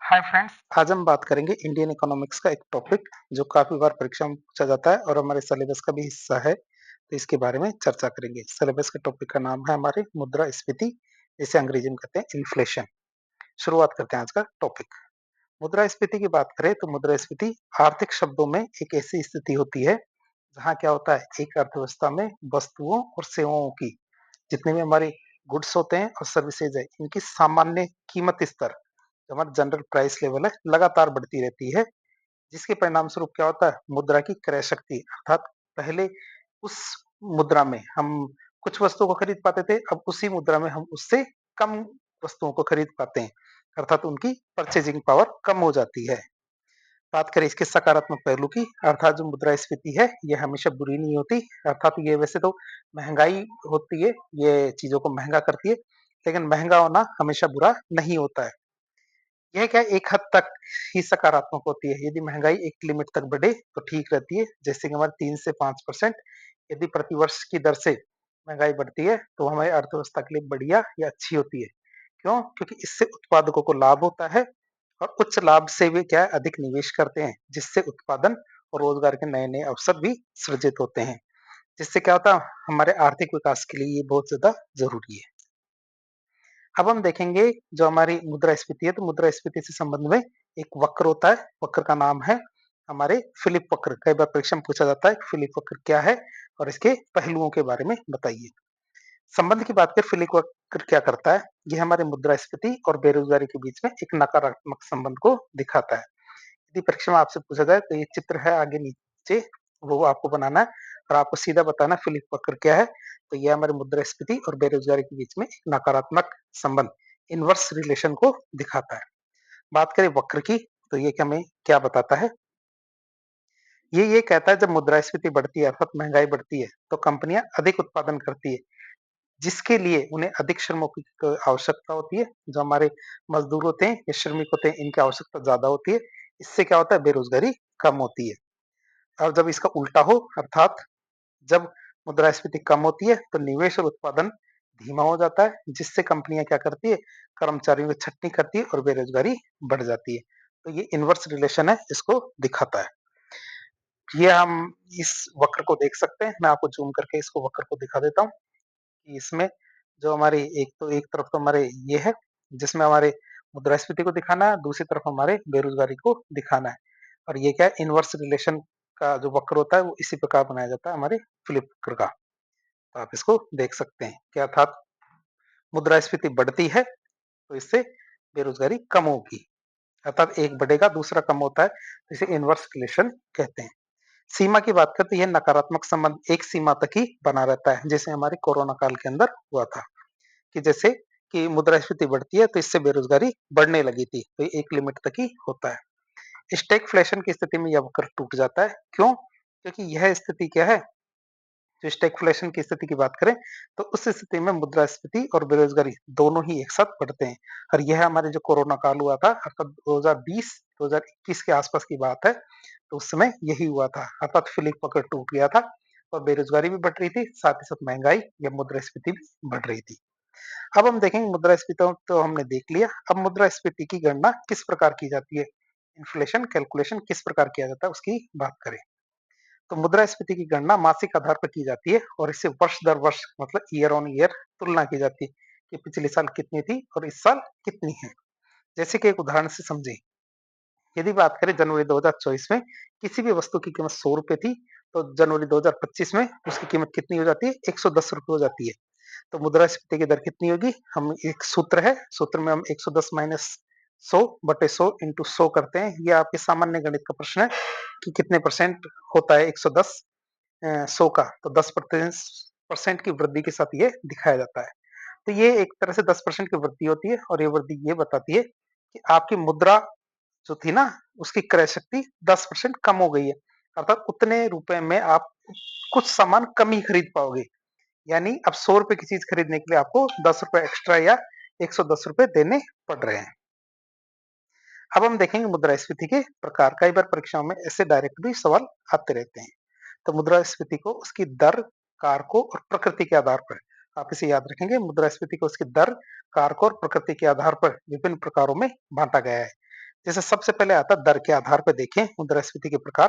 Hi friends, आज हम बात करेंगे इंडियन इकोनॉमिक्स का एक टॉपिक जो काफी बार परीक्षा में पूछा जाता है और हमारे सिलेबस का भी हिस्सा है। तो इसके बारे में चर्चा करेंगे। सिलेबस के टॉपिक का नाम है हमारे मुद्रास्फीति, जिसे अंग्रेजी में कहते हैं इन्फ्लेशन। शुरुआत करते हैं आज का टॉपिक। मुद्रास्फीति की बात करें तो मुद्रास्फीति आर्थिक शब्दों में एक ऐसी स्थिति होती है जहाँ क्या होता है, एक अर्थव्यवस्था में वस्तुओं और सेवाओं की, जितने भी हमारे गुड्स होते हैं और सर्विसेज है, इनकी सामान्य कीमत स्तर, जो हमारा जनरल प्राइस लेवल है, लगातार बढ़ती रहती है। जिसके परिणाम स्वरूप क्या होता है, मुद्रा की क्रय शक्ति, अर्थात पहले उस मुद्रा में हम कुछ वस्तुओं को खरीद पाते थे, अब उसी मुद्रा में हम उससे कम वस्तुओं को खरीद पाते हैं, अर्थात उनकी परचेजिंग पावर कम हो जाती है। बात करें इसके सकारात्मक पहलू की, अर्थात जो मुद्रास्फीति है ये हमेशा बुरी नहीं होती। अर्थात ये वैसे तो महंगाई होती है, ये चीजों को महंगा करती है, लेकिन महंगा होना हमेशा बुरा नहीं होता है। यह क्या एक हद तक ही सकारात्मक होती है। यदि महंगाई एक लिमिट तक बढ़े तो ठीक रहती है, जैसे कि हमारे 3 से 5%। यदि प्रतिवर्ष की दर से महंगाई बढ़ती है तो हमारी अर्थव्यवस्था के लिए बढ़िया या अच्छी होती है। क्यों? क्योंकि इससे उत्पादकों को लाभ होता है और उच्च लाभ से वे क्या है, अधिक निवेश करते हैं, जिससे उत्पादन और रोजगार के नए नए अवसर भी सृजित होते हैं। जिससे क्या होता है, हमारे आर्थिक विकास के लिए ये बहुत ज्यादा जरूरी है। अब हम देखेंगे जो हमारी मुद्रास्फीति है, तो मुद्रास्फीति से संबंध में एक वक्र होता है। वक्र का नाम है हमारे फिलिप वक्र। कई बार परीक्षा में पूछा जाता है फिलिप वक्र क्या है और इसके पहलुओं के बारे में बताइए। संबंध की बात करें, फिलिप वक्र क्या करता है, ये हमारे मुद्रास्फीति और बेरोजगारी के बीच में एक नकारात्मक संबंध को दिखाता है। यदि परीक्षा में आपसे पूछा जाए तो ये चित्र है आगे नीचे, वो आपको बनाना है और आपको सीधा बताना फिलिप वक्र क्या है। तो ये हमारे मुद्रास्फीति और बेरोजगारी के बीच में एक नकारात्मक संबंध, इनवर्स रिलेशन को दिखाता है। बात करें वक्र की, तो ये हमें क्या बताता है, ये कहता है जब मुद्रास्फीति बढ़ती है अर्थात महंगाई बढ़ती है तो कंपनियां अधिक उत्पादन करती है, जिसके लिए उन्हें अधिक श्रमों की आवश्यकता होती है। जो हमारे मजदूर होते हैं या श्रमिक होते हैं, इनकी आवश्यकता ज्यादा होती है। इससे क्या होता है, बेरोजगारी कम होती है। और जब इसका उल्टा हो, अर्थात जब मुद्रास्फीति कम होती है तो निवेश और उत्पादन धीमा हो जाता है, जिससे कंपनियां क्या करती है, कर्मचारियों की छटनी करती है और बेरोजगारी बढ़ जाती है। तो ये इनवर्स रिलेशन है, इसको दिखाता है। ये हम इस वक्र को देख सकते हैं। मैं आपको जूम करके इसको वक्र को दिखा देता हूँ कि इसमें जो हमारी एक तरफ तो हमारे ये है जिसमें हमारे मुद्रास्फीति को दिखाना है, दूसरी तरफ हमारे बेरोजगारी को दिखाना है। और ये क्या है, इनवर्स रिलेशन का जो वक्र होता है वो इसी प्रकार बनाया जाता है हमारे फिलिप वक्र का। तो आप इसको देख सकते हैं कि अर्थात मुद्रास्फीति बढ़ती है तो इससे बेरोजगारी कम होगी, अर्थात एक बढ़ेगा दूसरा कम होता है, तो इसे इनवर्स रिलेशन कहते हैं। सीमा की बात करें तो यह नकारात्मक संबंध एक सीमा तक ही बना रहता है, जैसे हमारे कोरोना काल के अंदर हुआ था कि जैसे कि मुद्रास्फीति बढ़ती है तो इससे बेरोजगारी बढ़ने लगी थी, तो ये एक लिमिट तक ही होता है। स्टैगफ्लेशन की स्थिति में यह वक्र टूट जाता है। क्यों? क्योंकि यह स्थिति क्या है, जो स्टैगफ्लेशन की स्थिति की बात करें तो उस स्थिति में मुद्रास्फीति और बेरोजगारी दोनों ही एक साथ बढ़ते हैं। और यह हमारे जो कोरोना काल हुआ था अर्थात 2020-2021 के आसपास की बात है, तो उस समय यही हुआ था, अर्थात फिलिप वक्र टूट गया था और बेरोजगारी भी बढ़ रही थी, साथ ही साथ महंगाई या मुद्रास्फीति भी बढ़ रही थी। अब हम देखेंगे मुद्रास्फीति तो हमने देख लिया, अब मुद्रास्फीति की गणना किस प्रकार की जाती है, इन्फ्लेशन कैलकुलेशन किस प्रकार किया जाता है उसकी बात करें। तो मुद्रास्फीति की गणना मासिक आधार पर की जाती है और इसे वर्ष दर वर्ष मतलब ईयर ऑन ईयर तुलना की जाती है कि पिछले साल कितनी थी और इस साल कितनी है। जैसे कि एक उदाहरण से समझें, यदि बात करें जनवरी 2024 में किसी भी वस्तु की कीमत 100 रुपए थी, तो जनवरी 2025 में उसकी कीमत कितनी हो जाती है, 110 रुपए हो जाती है। तो मुद्रास्फीति की दर कितनी होगी, हम एक सूत्र है, सूत्र में हम 110 माइनस 100 बटे 100 इंटू 100 करते हैं। ये आपके सामान्य गणित का प्रश्न है कि कितने परसेंट होता है 110 100 का, तो 10% की वृद्धि के साथ ये दिखाया जाता है। तो ये एक तरह से 10% की वृद्धि होती है और ये वृद्धि ये बताती है कि आपकी मुद्रा जो थी ना, उसकी क्रय शक्ति 10% कम हो गई है, अर्थात उतने रुपए में आप कुछ सामान कम ही खरीद पाओगे। यानी अब 100 रुपए की चीज खरीदने के लिए आपको 10 रुपए एक्स्ट्रा या 110 रुपए देने पड़ रहे हैं। अब हम देखेंगे मुद्रास्फीति के प्रकार। कई बार परीक्षाओं में ऐसे डायरेक्ट भी सवाल आते रहते हैं। तो मुद्रास्फीति को उसकी दर, कारकों और प्रकृति के आधार पर, आप इसे याद रखेंगे, मुद्रास्फीति को उसकी दर, कारकों और प्रकृति के आधार पर विभिन्न प्रकारों में बांटा गया है। जैसे सबसे पहले आता है दर के आधार पे देखें मुद्रास्फीति के प्रकार,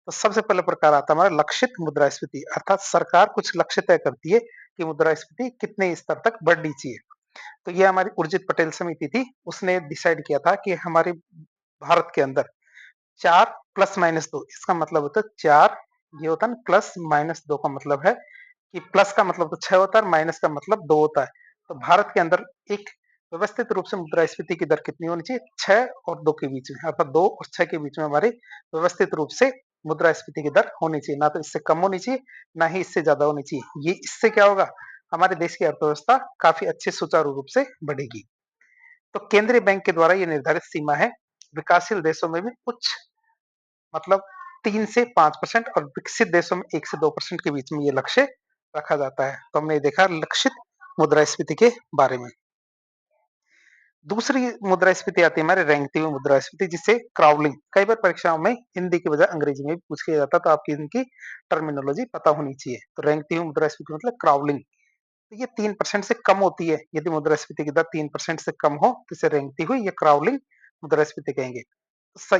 तो सबसे पहला प्रकार आता है हमारा लक्षित मुद्रास्फीति, अर्थात सरकार कुछ लक्ष्य तय करती है कि मुद्रास्फीति कितने स्तर तक बढ़नी चाहिए। तो ये हमारी उर्जित पटेल समिति थी, उसने डिसाइड किया था कि हमारे भारत के अंदर 4 प्लस माइनस 2, इसका मतलब होता है 4, ये होता है ना प्लस माइनस 2 का मतलब है कि प्लस का मतलब तो 6 होता है और माइनस का मतलब 2 होता है। तो भारत के अंदर एक व्यवस्थित रूप से मुद्रास्फीति की दर कितनी होनी चाहिए? 6 और 2 के बीच में, अर्थात 2 और 6 के बीच में हमारी व्यवस्थित रूप से मुद्रास्फीति की दर होनी चाहिए। ना तो इससे कम होनी चाहिए, ना ही इससे ज़्यादा होनी चाहिए। ये इससे क्या होगा? हमारे देश की अर्थव्यवस्था काफ़ी अच्छे सुचारू रूप से बढ़ेगी। तो केंद्रीय बैंक के द्वारा ये निर्धारित सीमा है। विकासशील देशों में भी उच्च मतलब 3 से 5% और विकसित देशों में 1 से 2% के बीच में ये लक्ष्य रखा जाता है। तो हमने देखा लक्षित मुद्रास्फीति के बारे में। दूसरी मुद्रास्फीति आती है हमारे रेंगती हुई मुद्रास्फीति, जिसे क्राउलिंग, कई बार परीक्षाओं में हिंदी की बजाय अंग्रेजी में भी पूछ लिया जाता है, तो आपकी इनकी टर्मिनोलॉजी पता होनी चाहिए। तो रेंगती हुई मुद्रास्फीति मतलब क्राउलिंग, तो ये 3% से कम होती है। यदि मुद्रास्फीति की दर 3% से कम हो तो इसे रेंगती हुई या क्राउलिंग मुद्रास्फीति कहेंगे।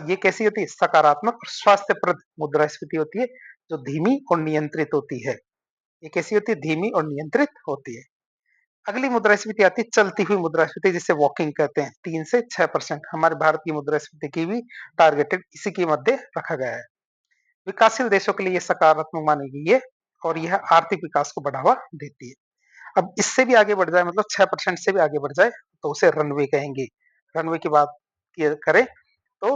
ये कैसी होती है? सकारात्मक और स्वास्थ्यप्रद मुद्रास्फीति होती है, जो धीमी और नियंत्रित होती है। ये कैसी होती है? धीमी और नियंत्रित होती है। अगली मुद्रास्फीति आती है चलती हुई मुद्रास्फीति, जिसे वॉकिंग कहते हैं। 3 से 6%। हमारे भारत की मुद्रास्फीति की भी टारगेटेड इसी के मध्य रखा गया है। विकासशील देशों के लिए ये सकारात्मक मानी गई है और यह आर्थिक विकास को बढ़ावा देती है। अब इससे भी आगे बढ़ जाए, मतलब 6% से भी आगे बढ़ जाए, तो उसे रनवे कहेंगे। रनवे की बात करें तो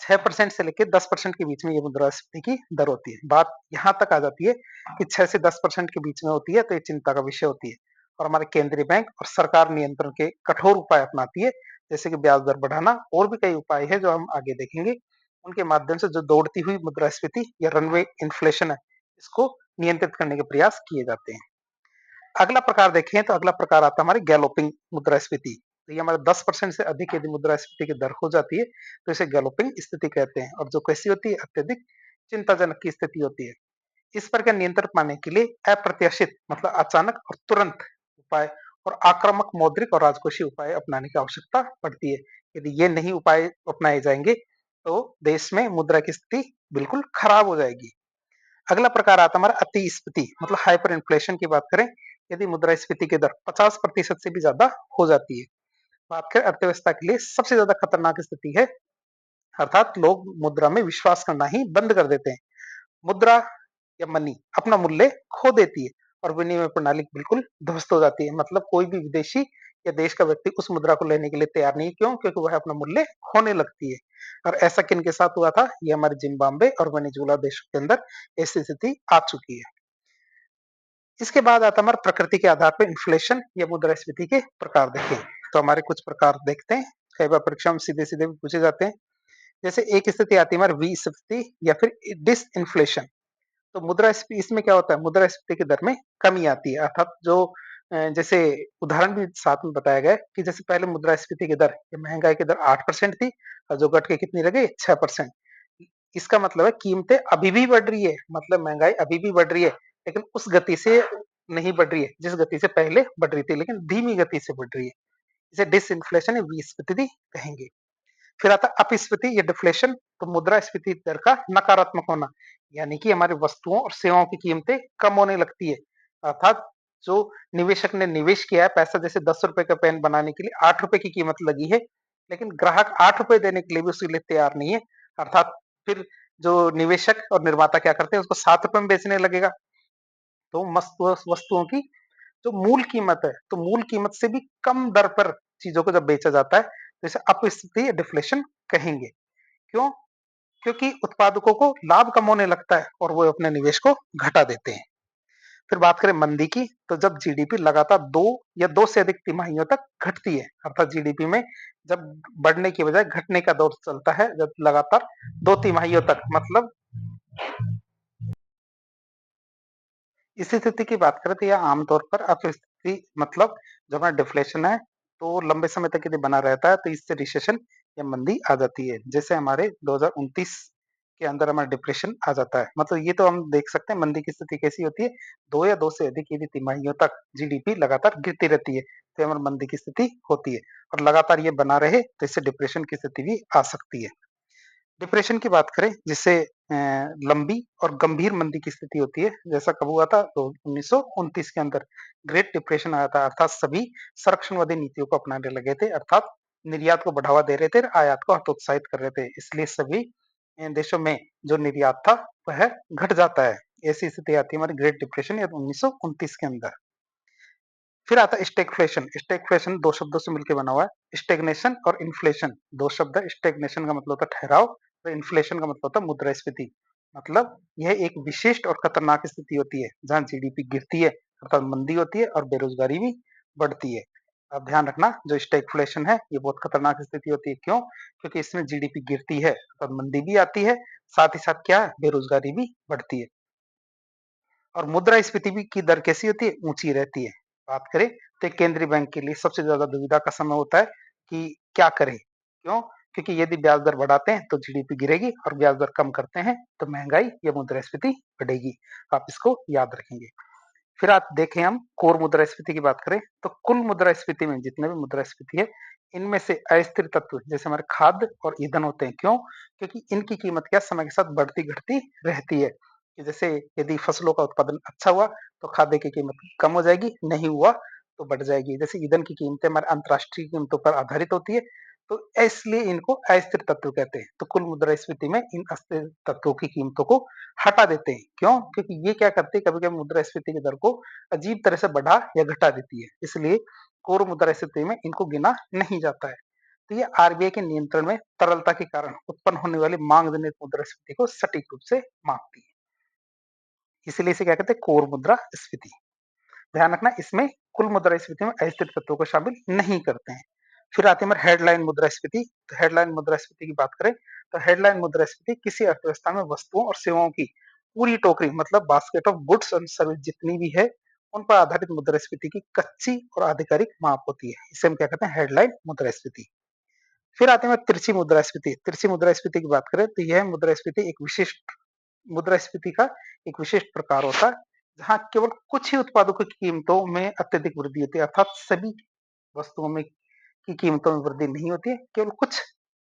6% से लेकर 10% के बीच में ये मुद्रास्फीति की दर होती है। बात यहाँ तक आ जाती है कि 6 से 10% के बीच में होती है, तो ये चिंता का विषय होती है। और हमारे केंद्रीय बैंक और सरकार नियंत्रण के कठोर उपाय अपनाती है, जैसे कि ब्याज दर बढ़ाना, और भी कई उपाय है जो हम आगे देखेंगे। उनके माध्यम से जो दौड़ती हुई मुद्रास्फीति या रनवे इन्फ्लेशन है, इसको नियंत्रित करने के प्रयास किए जाते हैं। अगला प्रकार देखें तो अगला प्रकार आता है हमारी गैलोपिंग मुद्रास्फीति। तो ये हमारे 10% से अधिक यदि मुद्रास्फीति की दर हो जाती है, तो इसे गैलोपिंग स्थिति कहते हैं, और जो कैसी होती है? अत्यधिक चिंताजनक की स्थिति होती है। इस पर का नियंत्रण पाने के लिए अप्रत्याशित मतलब अचानक और तुरंत उपाय और आक्रामक मौद्रिक और राजकोषीय उपाय अपनाने की आवश्यकता पड़ती है। यदि ये नहीं उपाय अपनाए जाएंगे, तो देश में मुद्रा की स्थिति बिल्कुल खराब हो जाएगी। अगला प्रकार आता है हमारा अतिस्फीति, मतलब हाइपर इन्फ्लेशन की बात करें, यदि मुद्रास्फीति की दर 50% से भी ज्यादा हो जाती है। बात करें अर्थव्यवस्था के लिए सबसे ज्यादा खतरनाक स्थिति है, अर्थात लोग मुद्रा में विश्वास करना ही बंद कर देते हैं। मुद्रा या मनी अपना मूल्य खो देती है और विनिमय प्रणाली बिल्कुल ध्वस्त हो जाती है। मतलब कोई भी विदेशी या देश का व्यक्ति उस मुद्रा को लेने के लिए तैयार नहीं है। क्यों? क्योंकि वह अपना मूल्य खोने लगती है। और ऐसा किन के साथ हुआ था? ये हमारे जिम्बाब्वे और वेनेजुएला देशों के अंदर ऐसी स्थिति आ चुकी है। इसके बाद आता है हमारा प्रकृति के आधार पर इन्फ्लेशन या मुद्रास्फीति के प्रकार देखें। तो हमारे कुछ प्रकार देखते हैं, कई बार परीक्षा में सीधे सीधे भी पूछे जाते हैं। जैसे एक स्थिति आती है हमारी विस्फीति या फिर डिसइन्फ्लेशन। तो मुद्रास्फीति इसमें क्या होता है? मुद्रास्फीति की दर में कमी आती है, अर्थात जो जैसे उदाहरण भी साथ में बताया गया है कि जैसे पहले मुद्रास्फीति की दर या महंगाई की दर 8% थी, और जो घट के कितनी रह गई? 6%। इसका मतलब है कीमतें अभी भी बढ़ रही है, मतलब महंगाई अभी भी बढ़ रही है, लेकिन उस गति से नहीं बढ़ रही है जिस गति से पहले बढ़ रही थी, लेकिन धीमी गति से बढ़ रही है। इसे डिसइन्फ्लेशन या विस्फीति कहेंगे। फिर आता है अपस्फीति या डिफ्लेशन, तो मुद्रास्फीति दर का नकारात्मक होना, यानी कि हमारी वस्तुओं और सेवाओं की कीमतें कम होने लगती है। अर्थात जो निवेशक ने निवेश किया है पैसा, जैसे 10 रुपए का पेन बनाने के लिए 8 रुपए की कीमत लगी है, लेकिन ग्राहक 8 रुपए देने के लिए भी उसके लिए तैयार नहीं है। अर्थात फिर जो निवेशक और निर्माता क्या करते हैं? उसको 7 रुपए में बेचने लगेगा। तो मस्त वस्तुओं की जो मूल कीमत है, तो मूल कीमत से भी कम दर पर चीजों को जब बेचा जाता है, तो इसे अपस्फीति या डिफ्लेशन कहेंगे। क्यों? क्योंकि उत्पादकों को लाभ कम होने लगता है और वो अपने निवेश को घटा देते हैं। फिर बात करें मंदी की, तो जब जीडीपी लगातार 2 या 2 से अधिक तिमाहियों तक घटती है, अर्थात जीडीपी में जब बढ़ने की बजाय घटने का दौर चलता है, जब लगातार 2 तिमाहियों तक, मतलब इस स्थिति की बात करें तो यह आमतौर पर अपस्थिति, मतलब जब हमारा डिफ्लेशन है तो लंबे समय तक यदि बना रहता है, तो इससे रिसेशन या मंदी आ जाती है। जैसे हमारे 2029 के अंदर हमारा डिप्रेशन आ जाता है। मतलब ये तो हम देख सकते हैं मंदी की स्थिति कैसी होती है, 2 या 2 से अधिक यदि तिमाहियों तक जीडीपी लगातार गिरती रहती है, तो हमारी मंदी की स्थिति होती है और लगातार ये बना रहे तो इससे डिप्रेशन की स्थिति भी आ सकती है। डिप्रेशन की बात करें जिससे लंबी और गंभीर मंदी की स्थिति होती है, जैसा कब हुआ था तो 1929 के अंदर ग्रेट डिप्रेशन आया था, अर्थात सभी संरक्षणवादी नीतियों को अपनाने लगे थे, अर्थात निर्यात को बढ़ावा दे रहे थे और आयात को हतोत्साहित कर रहे थे, इसलिए सभी देशों में जो निर्यात था वह घट जाता है। ऐसी स्थिति आती है हमारी ग्रेट डिप्रेशन या 1929 के अंदर। फिर आता है स्टैगफ्लेशन। स्टैगफ्लेशन 2 शब्दों से मिलकर बना हुआ है। स्टैग्नेशन और इन्फ्लेशन 2 शब्द है। स्टैग्नेशन का मतलब होता है ठहराव और इन्फ्लेशन का मतलब होता है मुद्रास्फीति। मतलब यह एक विशिष्ट और खतरनाक स्थिति होती है जहाँ जीडीपी गिरती है अर्थात मंदी होती है और बेरोजगारी भी बढ़ती है। अब ध्यान रखना जो स्टैगफ्लेशन है ये बहुत खतरनाक स्थिति होती है। क्यों? क्योंकि इसमें जीडीपी गिरती है और मंदी भी आती है, साथ ही साथ क्या है बेरोजगारी भी बढ़ती है। और मुद्रास्फीति भी की दर कैसी होती है? ऊँची रहती है। बात करें तो एक केंद्रीय बैंक के लिए सबसे ज़्यादा दुविधा का समय होता है कि क्या करें? क्यों? क्योंकि यदि ब्याज दर बढ़ाते हैं तो जीडीपी गिरेगी और ब्याज दर कम करते हैं तो महँगाई या मुद्रास्फीति बढ़ेगी। आप इसको याद रखेंगे। फिर आप देखें हम कोर मुद्रास्फीति की बात करें तो कुल मुद्रास्फीति में जितने भी मुद्रास्फीति है इनमें से अस्थिर तत्व जैसे हमारे खाद्य और ईंधन होते हैं। क्यों? क्योंकि इनकी कीमत क्या समय के साथ बढ़ती घटती रहती है कि जैसे यदि फसलों का उत्पादन अच्छा हुआ तो खाद्य की कीमत कम हो जाएगी, नहीं हुआ तो बढ़ जाएगी। जैसे ईंधन की कीमतें हमारे अंतर्राष्ट्रीय कीमतों पर आधारित होती है तो इसलिए इनको अस्थिर तत्व कहते हैं। तो कुल मुद्रास्फीति में इन अस्थिर तत्वों की कीमतों को हटा देते हैं। क्यों? क्योंकि ये क्या करते हैं कभी-कभी मुद्रास्फीति की दर को अजीब तरह से बढ़ा या घटा देती है। इसलिए कोर मुद्रास्फीति में इनको गिना नहीं जाता है। तो ये आरबीआई के नियंत्रण में तरलता के कारण उत्पन्न होने वाली मांग जनित मुद्रास्फीति को सटीक रूप से मापती है। इसलिए इसे क्या कहते हैं कोर मुद्रास्फीति। ध्यान रखना इसमें कुल मुद्रास्फीति में अस्थिर तत्वों को शामिल नहीं करते हैं। फिर आती है हमारी हेडलाइन मुद्रास्फीति। तो हेडलाइन मुद्रास्फीति की बात करें तो हेडलाइन मुद्रास्फीति किसी अर्थव्यवस्था में वस्तुओं और सेवाओं की पूरी टोकरी मतलब basket of goods and service जितनी भी है उन पर आधारित मुद्रास्फीति की कच्ची और आधिकारिक माप होती है। इसे हम क्या कहते हैं हेडलाइन मुद्रास्फीति। फिर आते हैं तिरछी मुद्रास्फीति। तिरछी मुद्रास्फीति की बात करें तो यह मुद्रास्फीति एक विशिष्ट मुद्रास्फीति का एक विशिष्ट प्रकार होता है जहाँ केवल कुछ ही उत्पादों की कीमतों में अत्यधिक वृद्धि होती है अर्थात सभी वस्तुओं में की कीमतों में वृद्धि नहीं होती है, केवल कुछ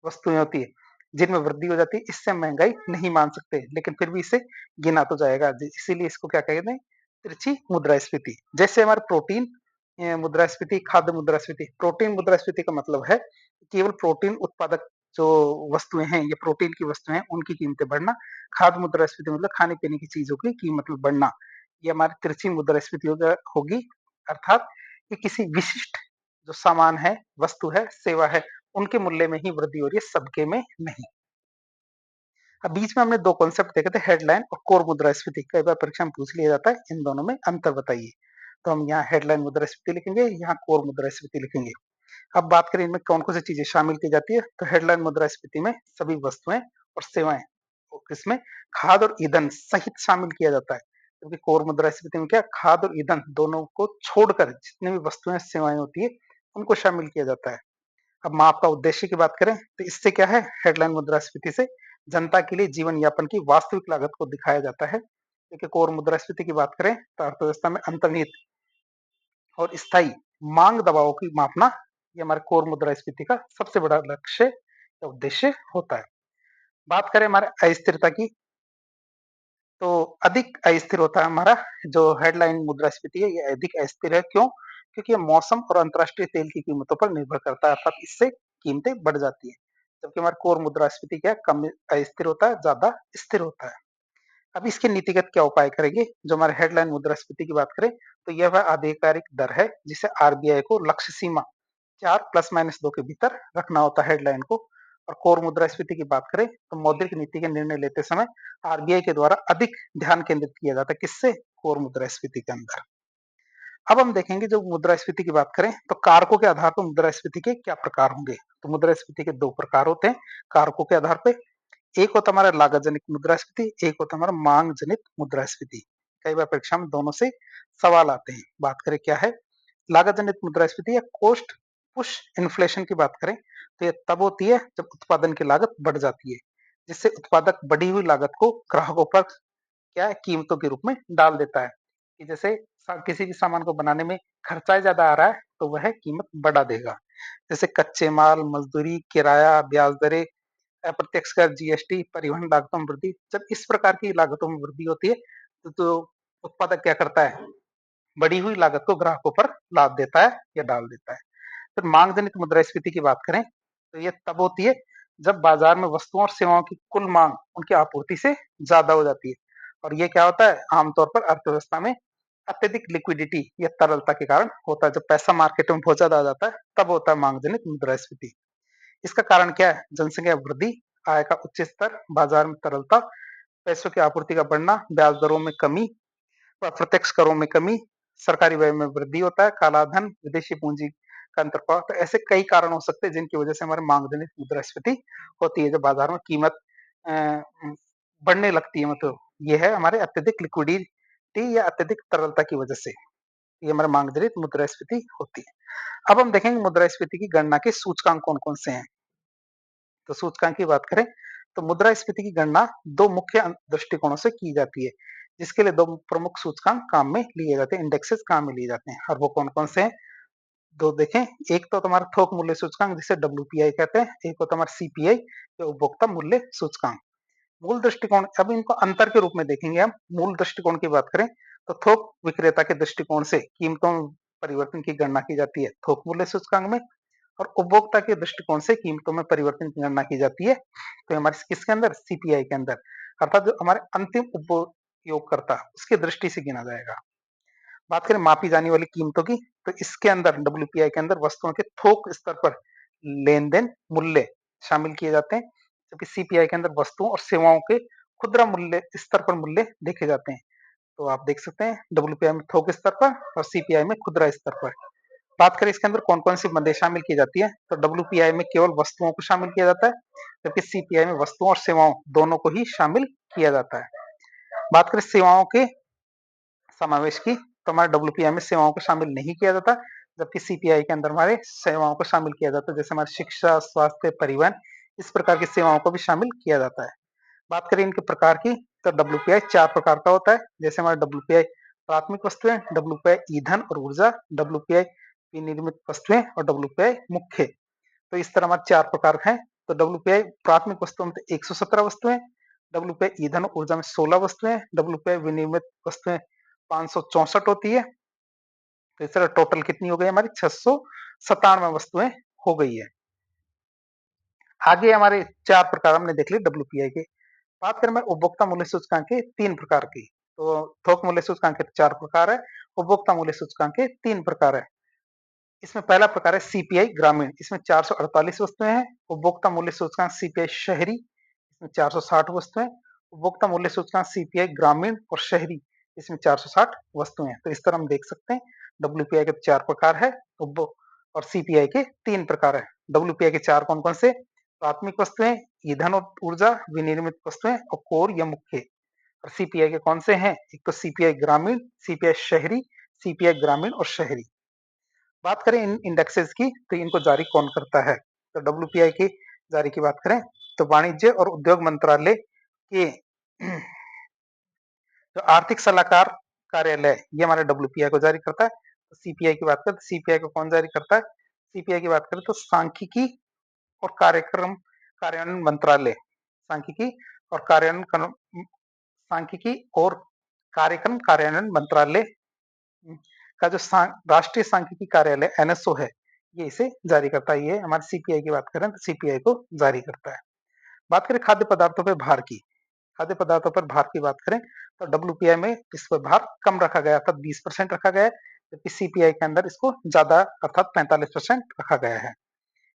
वस्तुएं होती है जिनमें वृद्धि हो जाती है। इससे महंगाई नहीं मान सकते लेकिन फिर भी इसे गिना तो जाएगा, इसीलिए इसको क्या कहते हैं तिरछी मुद्रास्फीति। जैसे हमारे प्रोटीन मुद्रास्फीति, खाद्य मुद्रास्फीति। प्रोटीन मुद्रास्फीति का मतलब है केवल प्रोटीन उत्पादक जो वस्तुएं हैं ये प्रोटीन की वस्तुएं हैं उनकी कीमतें बढ़ना। खाद्य मुद्रास्फीति मतलब खाने पीने की चीजों की कीमत में बढ़ना। ये हमारी तिरछी मुद्रास्फीति होगी अर्थात ये किसी विशिष्ट जो सामान है, वस्तु है, सेवा है, उनके मूल्य में ही वृद्धि हो रही है, सबके में नहीं। अब बीच में हमने 2 कॉन्सेप्ट देखे थे हेडलाइन और कोर मुद्रास्फीति। कई बार परीक्षा में पूछ लिया जाता है इन दोनों में अंतर बताइए। तो हम यहाँ हेडलाइन मुद्रास्फीति लिखेंगे, यहाँ कोर मुद्रास्फीति लिखेंगे। अब बात करें इनमें कौन-कौन सी चीजें शामिल की जाती है तो हेडलाइन मुद्रास्फीति में सभी वस्तुएं और सेवाएं इसमें खाद्य और ईंधन सहित शामिल किया जाता है। क्योंकि कोर मुद्रास्फीति में क्या खाद्य और ईंधन दोनों को छोड़कर जितनी भी वस्तुएं सेवाएं होती है उनको शामिल किया जाता है। अब माप का उद्देश्य की बात करें तो इससे क्या है हेडलाइन मुद्रास्फीति से जनता के लिए जीवन यापन की वास्तविक लागत को दिखाया जाता है। देखिए कोर मुद्रास्फीति की बात करें तो अर्थव्यवस्था में अंतर्निहित और स्थायी मांग दबावों की मापना ये हमारे कोर मुद्रास्फीति का सबसे बड़ा लक्ष्य या उद्देश्य होता है। बात करें हमारे अस्थिरता की तो अधिक अस्थिर होता है हमारा जो हेडलाइन मुद्रास्फीति है ये अधिक अस्थिर है। क्यों? क्योंकि ये मौसम और अंतर्राष्ट्रीय तेल की कीमतों पर निर्भर करता है अर्थात इससे कीमतें बढ़ जाती है। जबकि हमारा कोर मुद्रास्फीति क्या है कम अस्थिर होता है, ज्यादा स्थिर होता है। अब इसके नीतिगत क्या उपाय करेंगे? जो हमारे हेडलाइन मुद्रास्फीति की बात करें तो यह वह आधिकारिक दर है जिसे आरबीआई को लक्ष्य सीमा 4 प्लस माइनस 2 के भीतर रखना होता है हेडलाइन को। और कोर मुद्रास्फीति की बात करें तो मौद्रिक नीति के निर्णय लेते समय आरबीआई के द्वारा अधिक ध्यान केंद्रित किया जाता है किससे? कोर मुद्रास्फीति के अंदर। अब हम देखेंगे जो मुद्रास्फीति की बात करें तो कारकों के आधार पर मुद्रास्फीति के क्या प्रकार होंगे? तो मुद्रास्फीति के 2 प्रकार होते हैं कारकों के आधार पे। एक होता है हमारा लागत जनित मुद्रास्फीति, एक होता है हमारा मांग जनित मुद्रास्फीति। कई बार परीक्षा में दोनों से सवाल आते हैं। बात करें क्या है लागत जनित मुद्रास्फीति या कॉस्ट पुश इन्फ्लेशन की बात करें तो ये तब होती है जब उत्पादन की लागत बढ़ जाती है जिससे उत्पादक बढ़ी हुई लागत को ग्राहकों पर क्या है कीमतों के रूप में डाल देता है कि जैसे किसी भी सामान को बनाने में खर्चा ज्यादा आ रहा है तो वह कीमत बढ़ा देगा। जैसे कच्चे माल, मजदूरी, किराया, ब्याज दरें, अप्रत्यक्ष कर, जीएसटी, परिवहन लागतों में वृद्धि। जब इस प्रकार की लागतों में वृद्धि होती है तो उत्पादक क्या करता है, बढ़ी हुई लागत को ग्राहकों पर लाद देता है या डाल देता है। फिर मांग जनित मुद्रास्फीति की बात करें तो ये तब होती है जब बाजार में वस्तुओं और सेवाओं की कुल मांग उनकी आपूर्ति से ज्यादा हो जाती है। और ये क्या होता है, आमतौर पर अर्थव्यवस्था में अत्यधिक लिक्विडिटी या तरलता के कारण होता है। जब पैसा मार्केट में बहुत ज्यादा आ जाता है तब होता है मांग जनित मुद्रास्फीति। इसका कारण क्या है, जनसंख्या वृद्धि, आय का उच्च स्तर, बाजार में तरलता, पैसों की आपूर्ति का बढ़ना, ब्याज दरों में कमी, अप्रत्यक्ष करों में कमी, सरकारी व्यय में वृद्धि होता है, काला धन, विदेशी पूंजी का अंतर्भाव। तो ऐसे कई कारण हो सकते हैं जिनकी वजह से हमारे मांग जनित मुद्रास्फीति होती है, जब बाजार में कीमत बढ़ने लगती है। मतलब ये है हमारे अत्यधिक लिक्विडिटी या अत्यधिक तरलता की वजह से ये हमारे मांग जनित मुद्रास्फीति होती है। अब हम देखेंगे मुद्रास्फीति की गणना के सूचकांक कौन कौन से हैं। तो सूचकांक की बात करें तो मुद्रास्फीति की गणना दो मुख्य दृष्टिकोणों से की जाती है, जिसके लिए दो प्रमुख सूचकांक काम में लिए जाते हैं, इंडेक्सेस काम में लिए जाते हैं। और वो कौन कौन से हैं, दो देखें। एक तो तुम्हारा थोक मूल्य सूचकांक जिसे डब्ल्यूपीआई कहते हैं, एक होता है हमारा सीपीआई जो उपभोक्ता मूल्य सूचकांक। मूल दृष्टिकोण, अब इनको अंतर के रूप में देखेंगे हम। मूल दृष्टिकोण की बात करें तो थोक विक्रेता के दृष्टिकोण से कीमतों में परिवर्तन की गणना की जाती है थोक मूल्य सूचकांक में, और उपभोक्ता के दृष्टिकोण से कीमतों में परिवर्तन की गणना की जाती है तो हमारे किसके अंदर, सीपीआई के अंदर, अर्थात जो हमारे अंतिम उपयोगकर्ता उसकी दृष्टि से गिना जाएगा। बात करें मापी जाने वाली कीमतों की तो इसके अंदर डब्ल्यूपीआई के अंदर वस्तुओं के थोक स्तर पर लेन देन मूल्य शामिल किए जाते हैं, जबकि सीपीआई के अंदर वस्तुओं और सेवाओं के खुदरा मूल्य स्तर पर मूल्य देखे जाते हैं। तो आप देख सकते हैं डब्ल्यूपीआई में थोक स्तर पर और सीपीआई में खुदरा स्तर पर। बात करें इसके अंदर कौन कौन सी मदें शामिल की जाती है तो डब्ल्यूपीआई में केवल वस्तुओं को शामिल किया जाता है, जबकि सीपीआई में वस्तुओं और सेवाओं दोनों को ही शामिल किया जाता है। बात करें सेवाओं के समावेश की तो हमारे डब्ल्यूपीआई में सेवाओं को शामिल नहीं किया जाता, जबकि सीपीआई के अंदर हमारे सेवाओं को शामिल किया जाता है, जैसे हमारी शिक्षा, स्वास्थ्य, परिवहन, इस प्रकार की सेवाओं को भी शामिल किया जाता है। बात करें इनके प्रकार की तो डब्ल्यूपीआई चार प्रकार का होता है, जैसे हमारा डब्ल्यूपीआई प्राथमिक वस्तुएं, डब्ल्यूपीआई ईंधन और ऊर्जा, डब्ल्यूपीआई विनिर्मित वस्तुएं और डब्ल्यूपीआई मुख्य। तो इस तरह हमारे चार प्रकार हैं। तो डब्ल्यूपीआई प्राथमिक वस्तुओं में 117 वस्तुएं, डब्ल्यूपीआई ईंधन और ऊर्जा में 16 वस्तुएं, डब्ल्यूपीआई विनिर्मित वस्तुएं 564 होती है। तो इस तरह टोटल कितनी हो गई हमारी 697 वस्तुएं हो गई है। आगे हमारे चार प्रकार हमने देख लिए डब्ल्यूपीआई के। बात करें मैं उपभोक्ता मूल्य सूचकांक के तीन प्रकार की, तो थोक मूल्य सूचकांक के चार प्रकार है, उपभोक्ता मूल्य सूचकांक के तीन प्रकार है। इसमें पहला प्रकार है सीपीआई ग्रामीण, इसमें 448 वस्तुएं हैं। उपभोक्ता मूल्य सूचकांक सीपीआई शहरी, इसमें 460 वस्तुएं। उपभोक्ता मूल्य सूचकांक सीपीआई ग्रामीण और शहरी, इसमें 460 वस्तुएं। तो इस तरह हम देख सकते हैं डब्ल्यूपीआई के चार प्रकार है और सीपीआई के तीन प्रकार है। डब्ल्यूपीआई के चार कौन कौन से, प्राथमिक वस्तुएं, ईंधन और ऊर्जा, विनिर्मित वस्तुएं और कोर या मुख्य। और सीपीआई के कौन से हैं, एक तो सीपीआई ग्रामीण, सीपीआई शहरी, सीपीआई ग्रामीण और शहरी। बात करें इन इंडेक्सेस की तो इनको जारी कौन करता है, तो डब्ल्यूपीआई की जारी की बात करें तो वाणिज्य और उद्योग मंत्रालय के जो आर्थिक सलाहकार कार्यालय ये हमारे डब्ल्यूपीआई को जारी करता है। तो सीपीआई की बात करें तो सीपीआई को कौन जारी करता है, सीपीआई की बात करें तो सांख्यिकी और कार्यक्रम कार्यान्वयन मंत्रालय, सांख्यिकी और कार्यान्वयन, सांख्यिकी और कार्यक्रम कार्यान्वयन मंत्रालय का जो राष्ट्रीय सांख्यिकी कार्यालय एनएसओ है ये इसे जारी करता है। ये हमारे सीपीआई की बात करें तो सीपीआई को जारी करता है। बात करें खाद्य पदार्थों पर भार की, खाद्य पदार्थों पर भार की बात करें तो डब्ल्यूपीआई में इस पर भार कम रखा गया अर्थात 20% रखा गया है, जबकि सीपीआई के अंदर इसको ज्यादा अर्थात 45% रखा गया है।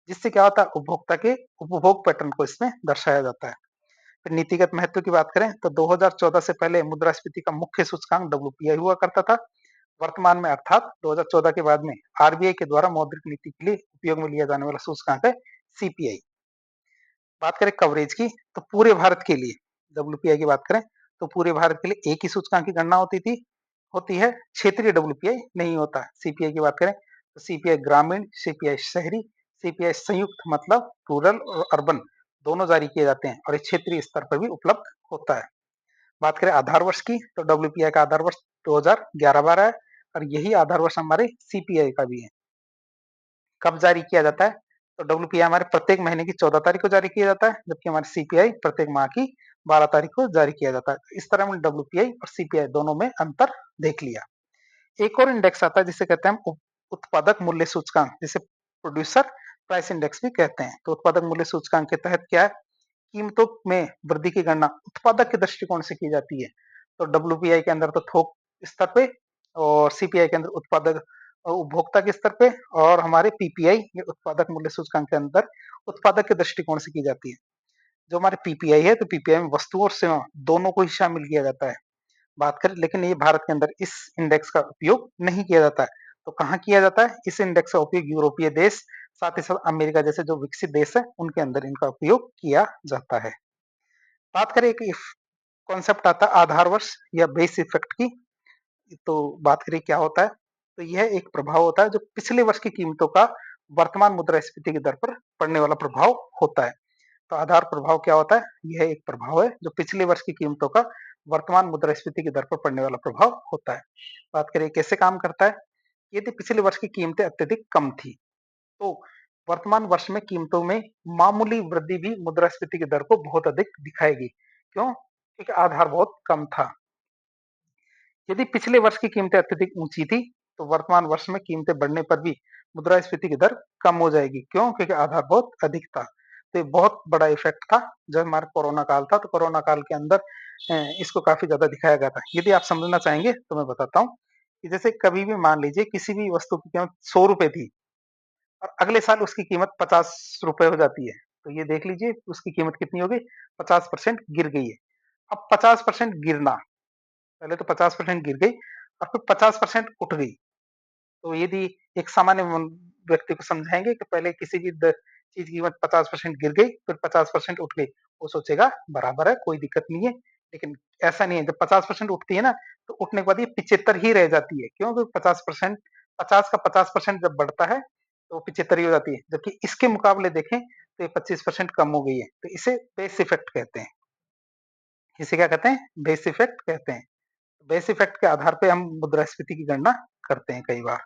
जिससे क्या होता है, उपभोक्ता के उपभोग पैटर्न को इसमें दर्शाया जाता है। फिर नीतिगत महत्व की बात करें तो 2014 से पहले मुद्रास्फीति का मुख्य सूचकांक डब्ल्यूपीआई हुआ करता था। वर्तमान में अर्थात 2014 के बाद में आरबीआई के द्वारा मौद्रिक नीति के लिए उपयोग में लिया जाने वाला सूचकांक है सीपीआई। बात करें कवरेज की तो पूरे भारत के लिए डब्ल्यूपीआई की बात करें तो पूरे भारत के लिए एक ही सूचकांक की गणना होती है, क्षेत्रीय डब्ल्यूपीआई नहीं होता। सीपीआई की बात करें तो सीपीआई ग्रामीण, सीपीआई शहरी, सीपीआई संयुक्त मतलब रूरल और अर्बन दोनों जारी किए जाते हैं और ये क्षेत्रीय स्तर पर भी उपलब्ध होता है। बात करें आधार वर्ष की तो डब्ल्यूपीआई का आधार वर्ष 2011-12 है और यही आधार वर्ष हमारे सीपीआई का भी है। कब जारी किया जाता है? तो डब्ल्यूपीआई हमारे प्रत्येक महीने की 14 तारीख को जारी किया जाता है, जबकि हमारे सीपीआई प्रत्येक माह की 12 तारीख को जारी किया जाता है। इस तरह हमने डब्ल्यूपीआई और सीपीआई दोनों में अंतर देख लिया। एक और इंडेक्स आता है जिसे कहते हैं हम उत्पादक मूल्य सूचकांक, जिसे प्रोड्यूसर प्राइस इंडेक्स भी कहते हैं। तो उत्पादक मूल्य सूचकांक के तहत क्या है, कीमतों में वृद्धि की गणना उत्पादक के दृष्टिकोण से की जाती है। तो डब्ल्यूपीआई के अंदर तो थोक स्तर पे और सीपीआई के अंदर उत्पादक उपभोक्ता के स्तर पे और हमारे पीपीआई ये उत्पादक मूल्य सूचकांक के अंदर उत्पादक के दृष्टिकोण से की जाती है। जो हमारे पीपीआई है तो पीपीआई में वस्तु और सेवा दोनों को ही शामिल किया जाता है। बात करें लेकिन ये भारत के अंदर इस इंडेक्स का उपयोग नहीं किया जाता है। तो कहाँ किया जाता है? इस इंडेक्स का उपयोग यूरोपीय देश, साथ ही साथ अमेरिका जैसे जो विकसित देश है उनके अंदर इनका उपयोग किया जाता है। बात करें एक कॉन्सेप्ट आता है आधार वर्ष या बेस इफेक्ट की, तो बात करें क्या होता है? तो यह एक प्रभाव होता है जो पिछले वर्ष की कीमतों का वर्तमान मुद्रास्फीति की दर पर पड़ने वाला प्रभाव होता है। तो आधार प्रभाव क्या होता है? यह एक प्रभाव है जो पिछले वर्ष की कीमतों का वर्तमान मुद्रास्फीति की दर पर पड़ने वाला प्रभाव होता है। बात करें कैसे काम करता है? यदि पिछले वर्ष की कीमतें अत्यधिक कम थी, तो वर्तमान वर्ष में कीमतों में मामूली वृद्धि भी मुद्रास्फीति की दर को बहुत अधिक दिखाएगी। क्यों? क्योंकि आधार बहुत कम था। यदि पिछले वर्ष की कीमतें अत्यधिक ऊंची थी, तो वर्तमान वर्ष में कीमतें बढ़ने पर भी मुद्रास्फीति की दर कम हो जाएगी। क्यों? क्योंकि आधार बहुत अधिक था। तो ये बहुत बड़ा इफेक्ट था जब हमारा कोरोना काल था, तो कोरोना काल के अंदर इसको काफी ज्यादा दिखाया गया था। यदि आप समझना चाहेंगे तो मैं बताता हूँ कि जैसे कभी भी मान लीजिए किसी भी वस्तु की कीमत 100 रुपए थी और अगले साल उसकी कीमत 50 रुपए हो जाती है, तो ये देख लीजिए उसकी कीमत कितनी हो गई, 50% गिर गई है। अब 50% गिरना, पहले तो 50% गिर गई और फिर 50% उठ गई। तो यदि एक सामान्य व्यक्ति को समझाएंगे कि पहले किसी भी चीज की कीमत 50% गिर गई फिर 50% उठ गई, वो सोचेगा बराबर है, कोई दिक्कत नहीं है। लेकिन ऐसा नहीं है, जब 50% उठती है ना, तो उठने के बाद ये 75 ही रह जाती है। क्यों? क्योंकि 50%, 50 का 50% जब बढ़ता है तो 75 ही हो जाती है, जबकि इसके मुकाबले देखें तो ये 25% कम हो गई है। तो इसे बेस इफेक्ट कहते हैं। इसे क्या कहते हैं? बेस इफेक्ट कहते हैं। बेस इफेक्ट के आधार पे हम मुद्रास्फीति की गणना करते हैं कई बार।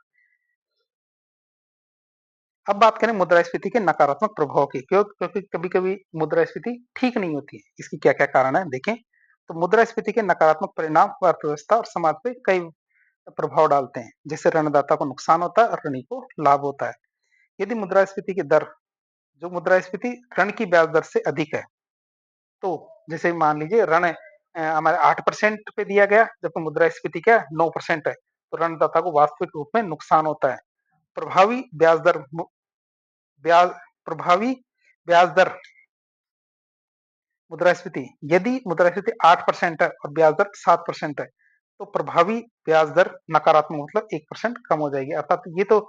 अब बात करें मुद्रास्फीति के नकारात्मक प्रभाव की, क्योंकि कभी-कभी मुद्रास्फीति ठीक नहीं होती है। इसकी क्या-क्या कारण है देखें। तो मुद्रास्फीति के नकारात्मक परिणाम अर्थव्यवस्था और समाज पे कई प्रभाव डालते हैं। जैसे ऋणदाता को नुकसान होता है और ऋणी को लाभ होता है। यदि मुद्रास्फीति की दर, जो मुद्रास्फीति ऋण की ब्याज दर से अधिक है, तो जैसे मान लीजिए ऋण हमारे 8% पे दिया गया, जबकि मुद्रास्फीति क्या है 9% है, तो ऋणदाता को वास्तविक रूप में नुकसान होता है। प्रभावी ब्याज दर ब्याज प्रभावी ब्याज दर मुद्रास्फीति, यदि मुद्रास्फीति 8% है और ब्याज दर 7% है, तो प्रभावी ब्याज दर नकारात्मक मतलब 1% कम हो जाएगी। अर्थात ये तो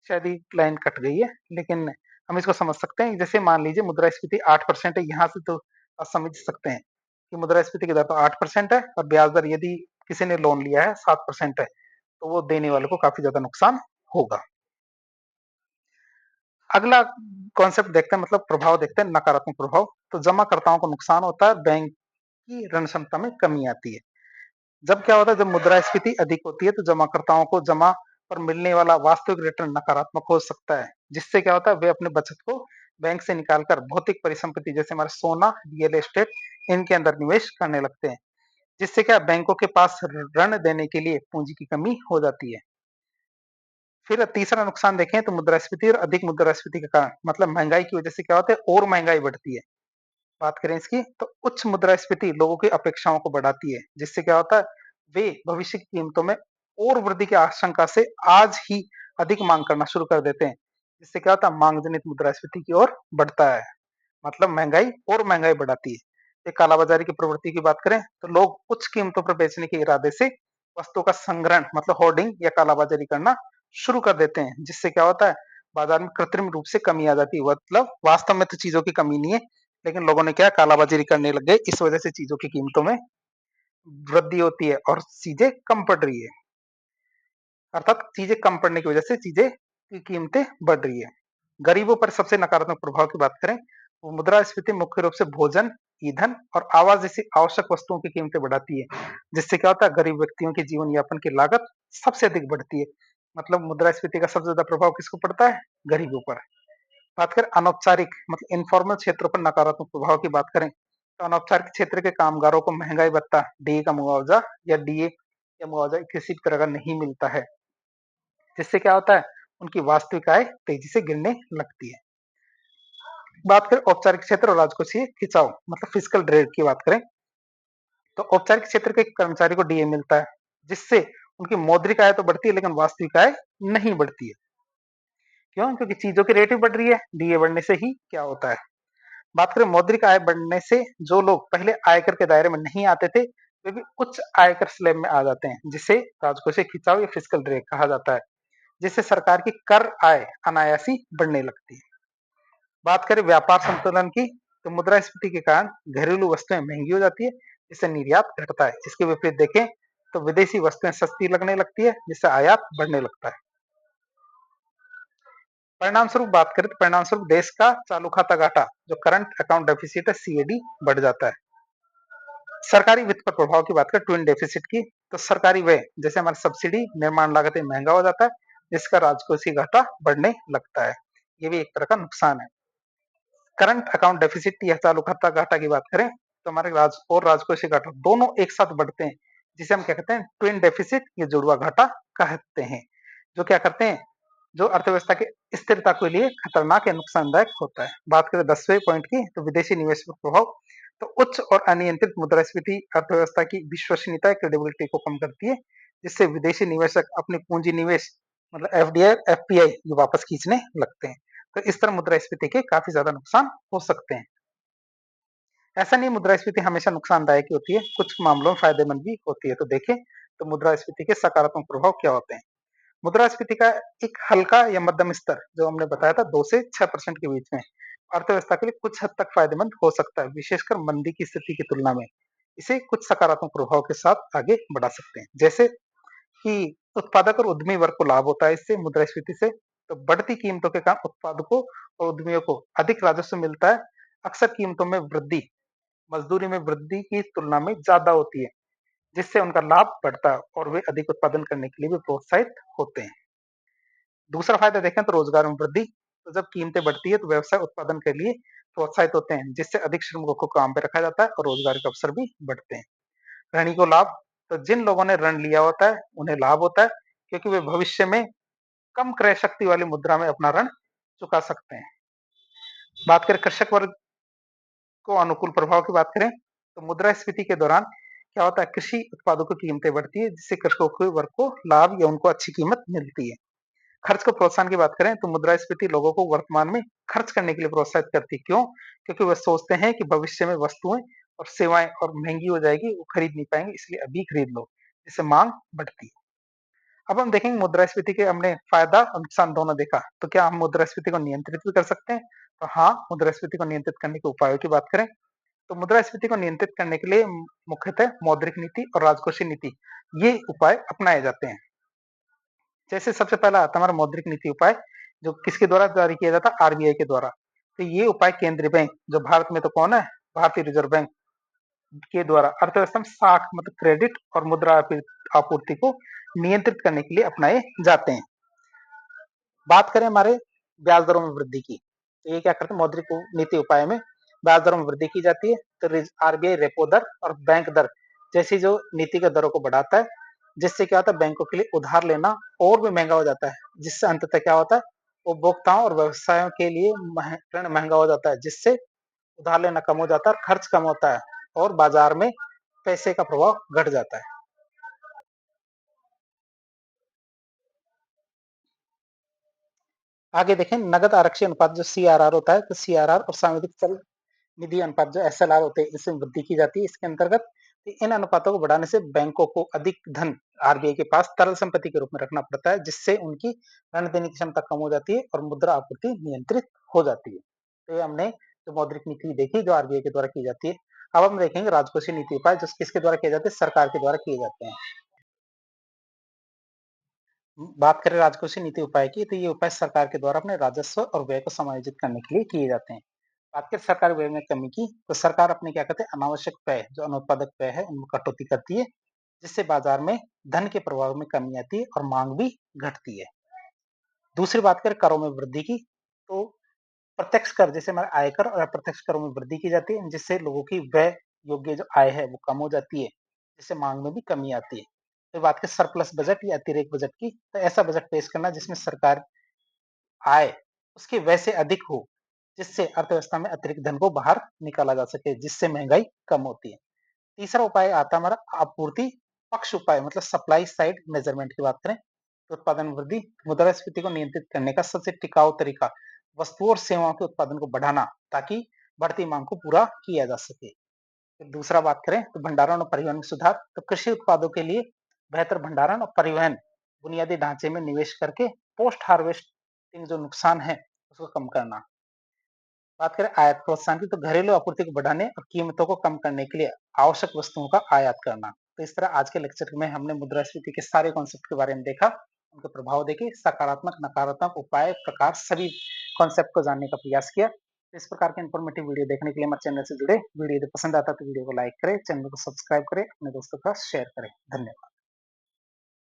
शायद ही लाइन कट गई है, लेकिन हम इसको समझ सकते हैं। जैसे मान लीजिए मुद्रास्फीति 8% है, यहाँ से तो आप समझ सकते हैं कि मुद्रास्फीति की दर तो 8% है और ब्याज दर यदि किसी ने लोन लिया है 7% है, तो वो देने वाले को काफी ज्यादा नुकसान होगा। अगला कॉन्सेप्ट देखते हैं, मतलब प्रभाव देखते हैं, नकारात्मक प्रभाव। तो जमाकर्ताओं को नुकसान होता है, बैंक की ऋण क्षमता में कमी आती है। जब क्या होता है, जब मुद्रास्फीति अधिक होती है तो जमाकर्ताओं को जमा पर मिलने वाला वास्तविक रिटर्न नकारात्मक हो सकता है, जिससे क्या होता है वे अपने बचत को बैंक से निकालकर भौतिक परिसंपत्ति जैसे हमारे सोना, रियल एस्टेट, इनके अंदर निवेश करने लगते हैं, जिससे क्या बैंकों के पास ऋण देने के लिए पूंजी की कमी हो जाती है। फिर तीसरा नुकसान देखें तो मुद्रास्फीति और अधिक मुद्रास्फीति के कारण, मतलब महंगाई की वजह से क्या होता है और महंगाई बढ़ती है। बात करें इसकी तो उच्च मुद्रास्फीति लोगों की अपेक्षाओं को बढ़ाती है, जिससे क्या होता है वे भविष्य की कीमतों में और वृद्धि की आशंका से आज ही अधिक मांग करना शुरू कर देते हैं, जिससे क्या होता है मांग जनित मुद्रास्फीति की ओर बढ़ता है। मतलब महंगाई और महंगाई बढ़ाती है। ये कालाबाजारी की प्रवृत्ति की बात करें तो लोग उच्च कीमतों पर बेचने के इरादे से वस्तुओं का संग्रहण मतलब होर्डिंग या कालाबाजारी करना शुरू कर देते हैं, जिससे क्या होता है बाजार में कृत्रिम रूप से कमी आ जाती है। मतलब वास्तव में तो चीजों की कमी नहीं है, लेकिन लोगों ने क्या कालाबाजारी करने लग गए, इस वजह से चीजों की कीमतों में वृद्धि होती है और चीजें कम पड़ रही है। अर्थात चीजें कम पड़ने की वजह से चीजें की कीमतें बढ़ रही है। गरीबों पर सबसे नकारात्मक प्रभाव की बात करें मुद्रास्फीति मुख्य रूप से भोजन, ईंधन और आवास जैसी आवश्यक वस्तुओं की कीमतें बढ़ाती है, जिससे क्या होता है गरीब व्यक्तियों के जीवन यापन की लागत सबसे अधिक बढ़ती है। मतलब मुद्रास्फीति का सबसे ज्यादा प्रभाव किसको पड़ता है? गरीबों पर। बात करें अनौपचारिक मतलब इनफॉर्मल क्षेत्रों पर नकारात्मक प्रभाव की बात करें तो अनौपचारिक क्षेत्र के कामगारों को महंगाई भत्ता, डीए का मुआवजा या डीए या मुआवजा किसी भी तरह का नहीं मिलता है, जिससे क्या होता है उनकी वास्तविक आय तेजी से गिरने लगती है। बात करें औपचारिक क्षेत्र और राजकोषीय खिंचाव मतलब फिजिकल ड्रेग की बात करें तो औपचारिक क्षेत्र के कर्मचारी को डीए मिलता है, जिससे उनकी मौद्रिक आय तो बढ़ती है लेकिन वास्तविक आय नहीं बढ़ती है। क्यों? क्योंकि चीजों की रेट भी बढ़ रही है, डीए बढ़ने से ही क्या होता है। बात करें मौद्रिक आय बढ़ने से जो लोग पहले आयकर के दायरे में नहीं आते थे वे भी उच्च आयकर स्लैब में आ जाते हैं, जिसे राजकोषीय खिंचाव या फिस्कल ड्रैग कहा जाता है, जिससे सरकार की कर आय अनायासी बढ़ने लगती है। बात करें व्यापार संतुलन की तो मुद्रास्फीति के कारण घरेलू वस्तुएं महंगी हो जाती है, जिससे निर्यात घटता है। इसके विपरीत देखें तो विदेशी वस्तुएं सस्ती लगने लगती है, जिससे आयात बढ़ने लगता है। परिणाम स्वरूप बात करें तो परिणाम स्वरूप देश का चालू खाता घाटा जो करंट अकाउंट डेफिसिट है सीएडी बढ़ जाता है। सरकारी वित्त पर प्रभाव की बात करें ट्विन डेफिसिट की तो सरकारी व्यय जैसे हमारी सब्सिडी निर्माण लागतें महंगा हो जाता है, जिसका राजकोषीय घाटा बढ़ने लगता है। ये भी एक तरह का नुकसान है। करंट अकाउंट डेफिसिट या चालू खाता घाटा की बात करें तो हमारे राजकोषीय घाटा दोनों एक साथ बढ़ते हैं, जिसे हम क्या कहते हैं ट्विन डेफिसिट या जुड़वा घाटा कहते हैं, जो क्या करते हैं जो अर्थव्यवस्था की स्थिरता के लिए खतरनाक या नुकसानदायक होता है। बात करें 10वें पॉइंट की तो विदेशी निवेश पर प्रभाव तो उच्च और अनियंत्रित मुद्रास्फीति अर्थव्यवस्था की विश्वसनीयता क्रेडिबिलिटी को कम करती है, जिससे विदेशी निवेशक अपनी पूंजी निवेश मतलब एफडीआई एफपीआई ये वापस खींचने लगते हैं। तो इस तरह मुद्रास्फीति के काफी ज्यादा नुकसान हो सकते हैं। ऐसा नहीं मुद्रास्फीति हमेशा नुकसानदायक ही होती है, कुछ मामलों में फायदेमंद भी होती है। तो देखें तो मुद्रास्फीति के सकारात्मक प्रभाव क्या होते हैं। मुद्रास्फीति का एक हल्का या मध्यम स्तर जो हमने बताया था 2 से 6% के बीच में अर्थव्यवस्था के लिए कुछ हद तक फायदेमंद हो सकता है, विशेषकर मंदी की स्थिति की तुलना में। इसे कुछ सकारात्मक प्रभाव के साथ आगे बढ़ा सकते हैं, जैसे कि उत्पादक और उद्यमी वर्ग को लाभ होता है इससे मुद्रास्फीति से। तो बढ़ती कीमतों के कारण उत्पादकों और उद्यमियों को अधिक राजस्व मिलता है। अक्सर कीमतों में वृद्धि मजदूरी में वृद्धि की तुलना में ज्यादा होती है, जिससे उनका लाभ बढ़ता है और वे अधिक उत्पादन करने के लिए भी प्रोत्साहित होते हैं। दूसरा फायदा देखें तो रोजगार में वृद्धि तो जब कीमतें बढ़ती है तो व्यवसाय उत्पादन के लिए प्रोत्साहित होते हैं, जिससे अधिक श्रमिकों को काम पे रखा जाता है और रोजगार के अवसर भी बढ़ते हैं। ऋणी को लाभ तो जिन लोगों ने ऋण लिया होता है उन्हें लाभ होता है, क्योंकि वे भविष्य में कम क्रय शक्ति वाली मुद्रा में अपना ऋण चुका सकते हैं। बात करें कृषक वर्ग को अनुकूल प्रभाव की बात करें तो मुद्रास्फीति के दौरान क्या होता है कृषि उत्पादों की कीमतें बढ़ती है, जिससे कृषकों के वर्ग को लाभ या उनको अच्छी कीमत मिलती है। खर्च को प्रोत्साहन की बात करें तो मुद्रास्फीति लोगों को वर्तमान में खर्च करने के लिए प्रोत्साहित करती है। क्यों? क्योंकि वे सोचते हैं कि भविष्य में वस्तुएं और सेवाएं और महंगी हो जाएगी, वो खरीद नहीं पाएंगे, इसलिए अभी खरीद लो, जिससे मांग बढ़ती है। अब हम देखेंगे मुद्रास्फीति के हमने फायदा और नुकसान दोनों देखा, तो क्या हम मुद्रास्फीति को नियंत्रित भी कर सकते हैं? तो हाँ, मुद्रास्फीति को नियंत्रित करने के उपायों की बात करें तो मुद्रास्फीति को नियंत्रित करने के लिए मुख्यतः मौद्रिक नीति और राजकोषीय नीति ये उपाय अपनाए जाते हैं। जैसे सबसे पहला आता है हमारा मौद्रिक नीति उपाय जो किसके द्वारा जारी किया जाता है? आरबीआई के द्वारा। तो ये उपाय केंद्रीय बैंक जो भारत में तो कौन है? भारतीय रिजर्व बैंक के द्वारा अर्थव्यवस्था में साख मतलब क्रेडिट और मुद्रा आपूर्ति को नियंत्रित करने के लिए अपनाए जाते हैं। बात करें हमारे ब्याज दरों में वृद्धि की तो ये क्या करते हैं मौद्रिक नीति उपाय में ब्याज दरों में वृद्धि की जाती है। तो आरबीआई रेपो दर और बैंक दर जैसी जो नीतिगत दरों को बढ़ाता है, जिससे क्या होता है बैंकों के लिए उधार लेना और भी महंगा हो जाता है, जिससे अंततः क्या होता है उपभोक्ताओं और व्यवसायों के लिए ऋण महंगा हो जाता है, जिससे उधार लेना कम हो जाता है, खर्च कम होता है और बाजार में पैसे का प्रभाव घट जाता है। आगे देखें नगद आरक्षी अनुपात जो सीआरआर होता है, तो सीआरआर और सामुदायिक चल निधि अनुपात जो एसएलआर होते हैं इसमें वृद्धि की जाती है। इसके अंतर्गत इन अनुपातों को बढ़ाने से बैंकों को अधिक धन आरबीआई के पास तरल संपत्ति के रूप में रखना पड़ता है, जिससे उनकी ऋण देने की क्षमता कम हो जाती है और मुद्रा आपूर्ति नियंत्रित हो जाती है। तो ये हमने जो मौद्रिक नीति देखी जो आरबीआई के द्वारा की जाती है। अब हम देखेंगे राजकोषीय नीति उपाय जो किसके द्वारा किए जाते हैं? सरकार के द्वारा किए जाते हैं। बात करें राजकोषीय नीति उपाय की तो ये उपाय सरकार के द्वारा अपने राजस्व और व्यय को समायोजित करने के लिए किए जाते हैं। बात करें सरकारी व्यय में कमी की, तो सरकार अपने क्या कहते हैं अनावश्यक व्यय, जो अनुत्पादक व्यय है, उनमें कटौती करती है, जिससे बाजार में धन के प्रवाह में कमी आती है और मांग भी घटती है। दूसरी बात करें करों में वृद्धि की, तो प्रत्यक्ष कर जैसे हमारे आयकर और अप्रत्यक्ष करों में वृद्धि की जाती है, जिससे लोगों की व्यय योग्य जो आय है वो कम हो जाती है, जिससे मांग में भी कमी आती है। तो बात करें सरप्लस बजट या अतिरेक बजट की, तो ऐसा बजट पेश करना जिसमें सरकार आय उसके व्यय से अधिक हो, जिससे अर्थव्यवस्था में अतिरिक्त धन को बाहर निकाला जा सके, जिससे महंगाई कम होती है। तीसरा उपाय आता है हमारा आपूर्ति पक्ष उपाय, मतलब सप्लाई साइड मेजरमेंट की बात करें तो उत्पादन वृद्धि, मुद्रास्फीति को नियंत्रित करने का सबसे टिकाऊ तरीका वस्तुओं और सेवाओं के उत्पादन को बढ़ाना, ताकि बढ़ती मांग को पूरा किया जा सके। फिर दूसरा बात करें तो भंडारण और परिवहन में सुधार, तो कृषि उत्पादों के लिए बेहतर भंडारण और परिवहन बुनियादी ढांचे में निवेश करके पोस्ट हार्वेस्टिंग जो नुकसान है उसको कम करना। बात करें आयात प्रोत्साहन की, तो घरेलू आपूर्ति को बढ़ाने और कीमतों को कम करने के लिए आवश्यक वस्तुओं का आयात करना। तो इस तरह आज के लेक्चर में हमने मुद्रास्फीति के सारे कॉन्सेप्ट के बारे में देखा, उनके प्रभाव देखे, सकारात्मक नकारात्मक उपाय प्रकार सभी कॉन्सेप्ट को जानने का प्रयास किया। तो इस प्रकार के इन्फॉर्मेटिव वीडियो देखने के लिए हमारे चैनल से जुड़े। वीडियो यदि पसंद आता है तो वीडियो को लाइक करें, चैनल को सब्सक्राइब करें, अपने दोस्तों का शेयर करें। धन्यवाद।